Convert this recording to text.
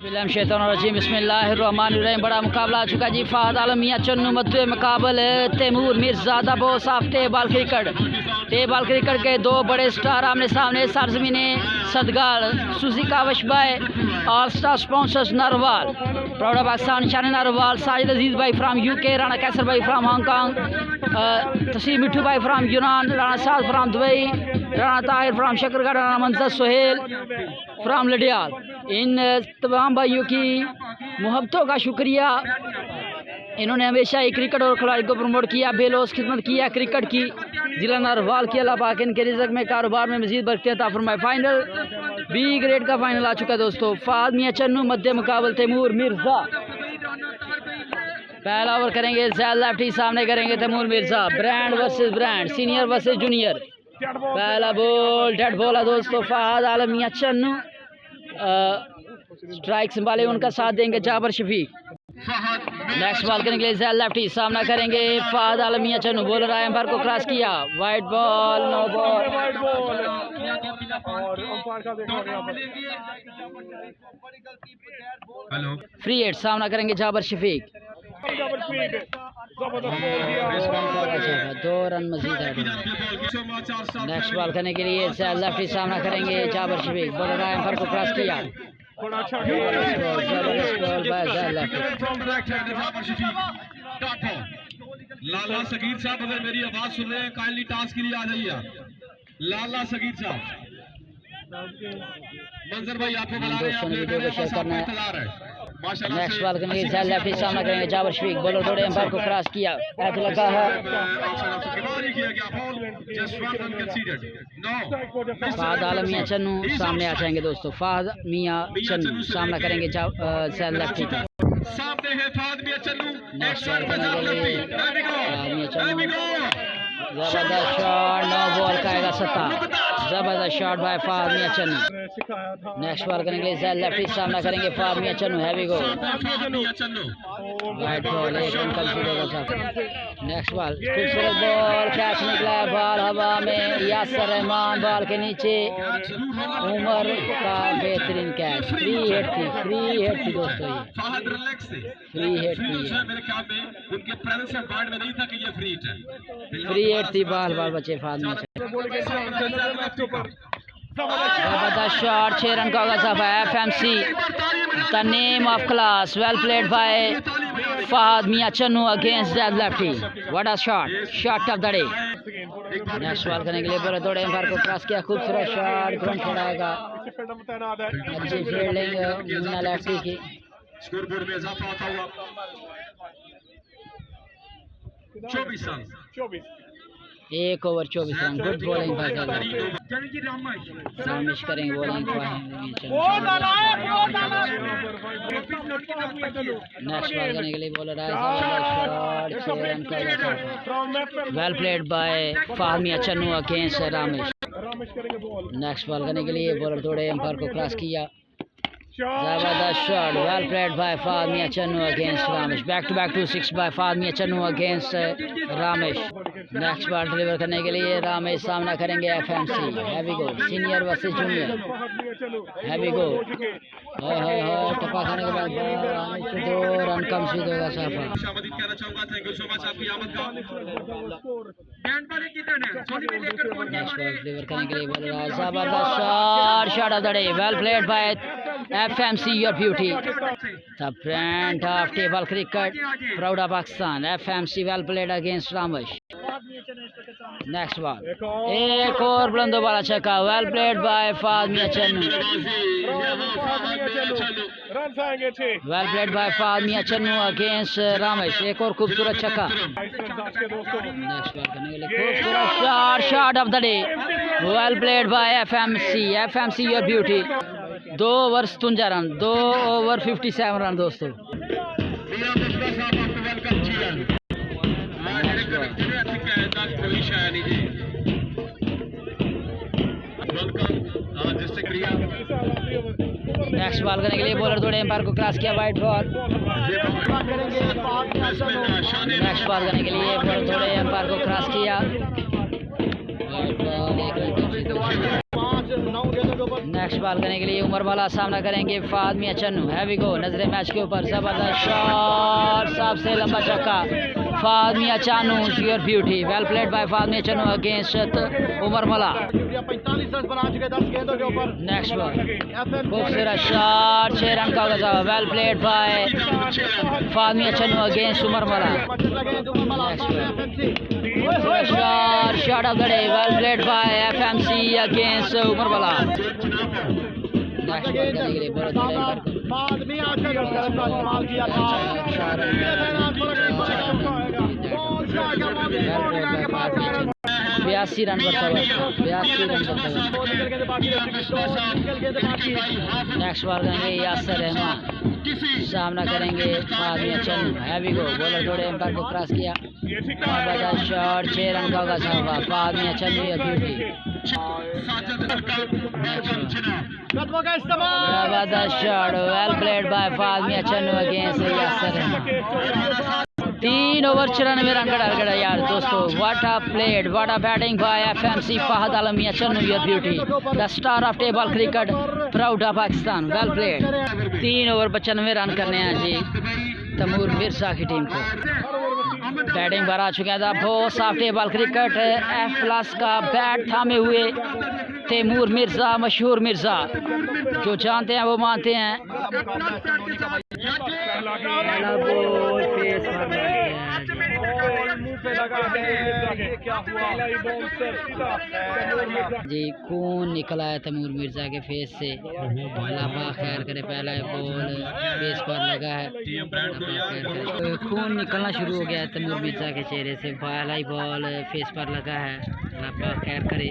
बिस्मिल्लाहिर्रहमानिर्रहीम। बड़ा मुकाबला आ चुका जी। फ़हद आलम मियां चन्नू मध्य मुकाबल Taimur Mirzada boss of table cricket के दो बड़े स्टार आमने सामने। सरजमीन सदगाल सुजिका वशबाई all star sponsors Narwal proud of Pakistan Shan Narwal Sajid अजीज़ भाई फ्राम यूके, राना कैसर भाई फ्राम हांगकॉन्ग, तसीम मिठू भाई फ्राम यूनान, Rana Saad from Dubai, Rana Tahir from Shakargarh, Rana Manzar Sohail from लडियाल। इन तमाम भाइयों की मोहब्बतों का शुक्रिया। इन्होंने हमेशा ही क्रिकेट और खिलाड़ी को प्रमोट किया, बेलोस खिदमत किया क्रिकेट की। जिला नरवाल की अल्लाह पाक इनके रिज़्क़ में कारोबार में मज़ीद बरकतें अता फरमाए। फाइनल बी ग्रेड का फाइनल आ चुका है दोस्तों। फ़हद मियां चन्नू मध्य मुकाबल तैमूर मिर्ज़ा। पहला ओवर करेंगे जैद लेफ्टी, सामने करेंगे Taimur Mirza. Brand versus brand, senior versus junior. पहला बॉल डेड बॉल है दोस्तों। फ़हद आलम मियां चन्नू स्ट्राइक संभाले, उनका साथ देंगे जाबर शफीक। नेक्स्ट बॉल करने के लिए जैद लेफ्टी, सामना करेंगे फ़हद आलम मियां चन्नू। बॉलर आए एम्पायर को क्रॉस किया, wide ball, no ball. Free hit, सामना करेंगे जाबर शफीक। 2 रन मजीद है। नेक्स्ट बॉल करने के लिए जैद लेफ्टी, सामना करेंगे जाबर शफीक। बॉलर आए एम्पायर को क्रॉस किया, लाला सगीर साहब अगर मेरी आवाज सुन रहे हैं काइंडली टास्क के लिए आ जाइए। लाला सगीर साहब, मंजर भाई आपको बुला रहे हैं, नेक्स्ट बॉल करने के लिए लेफ्टी, सामना करेंगे जाबर शफीक। बॉलर थोड़े एम्पायर को क्रॉस किया, ऐसा लगा है। फ़हद आलम मियां चन्नू सामने आ जाएंगे दोस्तों। फ़हद मियां चन्नू सामना करेंगे जैद लेफ्टी का। सामने है फ़हद मियां चन्नू। नेक्स्ट बॉल करने के लिए जबरदस्त शॉट, नो बॉल का आएगा सत्ता। जबरदस्त shot by Fahad Mian Channu. Next ball करने के लिए जैद लेफ्टी, सामना करेंगे Fahad Mian Channu. Heavy go, wide ball, एक रन कंप्लीट होगा साहब। नेक्स्ट बॉल, खूबसूरत बॉल, कैच निकला है, बॉल हवा में। यासर रहमान बॉल के नीचे, उमर का बेहतरीन कैच। फ्री हिट थी दोस्तों, ये फ्री हिट थी। फ्री हिट थी, बाल बचे फ़हद मियां चन्नू। जबरदस्त शॉट, 6 रन का होगा साहब। FMC the name of class, well played by Fahad Mian Channu against Zaid Lefty. What a shot of the day. Next ball करने के लिए बॉलर दौड़े, एम्पायर को क्रॉस किया, खूबसूरत शॉट, ग्राउंड छुड़ाएगा। अच्छी फील्डिंग मुन्ना लेफ्टी की। स्कोरबोर्ड में इजाफा होता हुआ 24 run. 1 over 24 run. Good bowling भाई साहब। रामेश करेंगे बॉलिंग। नेक्स्ट बॉल करने के लिए बॉलर आया, शॉट, 6 रन का। Well played by Fahad Mian Channu against Ramesh. Next ball करने के लिए बॉलर दौड़े, एम्पायर को क्रॉस किया, जबरदस्त shot, well played by Fahad Mian Channu against Ramesh. Back to 6 by Fahad Mian Channu against Ramesh. Next ball deliver करने के लिए रामेश, सामना करेंगे FMC। Heavy go, senior versus junior. Heavy go, टप्पा खाने के बाद 2 रन कम से होगा साहब। नेक्स्ट बॉल डिलीवर करने के लिए जबरदस्त shot of the day, well played by FMC your beauty, the brand of table cricket, proud of Pakistan. FMC well played against Ramesh. Next ball, एक और बुलंद वाला छक्का, well played by Fahad Mian Channu. Well played by Fahad Mian Channu against Ramesh. एक और खूबसूरत छक्का। नेक्स्ट बॉल करने के लिए खूबसूरत shot of the day, well played by FMC your beauty. 2 over 57 run, 2 over 57 run दोस्तों। नेक्स्ट बॉल करने के लिए बॉलर दौड़े, एम्पायर को क्रॉस किया, वाइड बॉल। नेक्स्ट बॉल करने के लिए बॉलर दौड़े, एम्पायर को क्रॉस किया, wide ball. 1 run. Next ball करने के लिए उमर वाला सामना करेंगे फाद मियां चन्नू। हैवी गो, नजरे मैच के ऊपर जबरदस्त शॉट, सबसे लंबा चौका Fahad Mian Channu, your beauty, well played by Fahad Mian Channu against Umar Mala. 45 run बना चुके 10 गेंदों के ऊपर। नेक्स्ट बॉल, खूबसूरत शॉट, 6 रन का होगा, well played by Fahad Mian Channu against Umar मला। Shot, shot of the day, well played by FMC against Umar मला। नेक्स्ट बॉल करने के लिए बड़ा बाद में अच्छा इस्तेमाल किया था। 82 रन बढ़ता हुआ, 82 रन बढ़ता हुआ। नेक्स्ट बॉल करेंगे यासर रहमान, सामना करेंगे Fahad Mian Channu. Heavy go, bowler जोड़े एम्पायर को क्रॉस किया, शॉट, 6 रन का होगा साहब, फाद मियां चन्नू या ब्यूटी। जबरदस्त shot, well played by Fahad Mian Channu against Yasir Rehman. 3 over 94 run का टारगेट है यार दोस्तों। What a played, what a batting by FMC Fahad Alam Mian Channu your beauty, the star of table cricket, proud of Pakistan, well played. 3 over 95 run करने हैं जी तैमूर मिर्जा की team को। Batting पर आ चुके हैं boss of table cricket, F+ का बैट थामे हुए तैमूर मिर्जा, मशहूर मिर्जा, जो जानते हैं वो मानते हैं। पहला बॉल फेस जी, खून निकला है तैमूर मिर्जा के फेस से। अल्लाह खैर करे, पहला बॉल फेस पर लगा है, खून निकलना शुरू हो गया है तैमूर मिर्जा के चेहरे से। पहला बॉल फेस पर लगा है, अल्लाह खैर करे।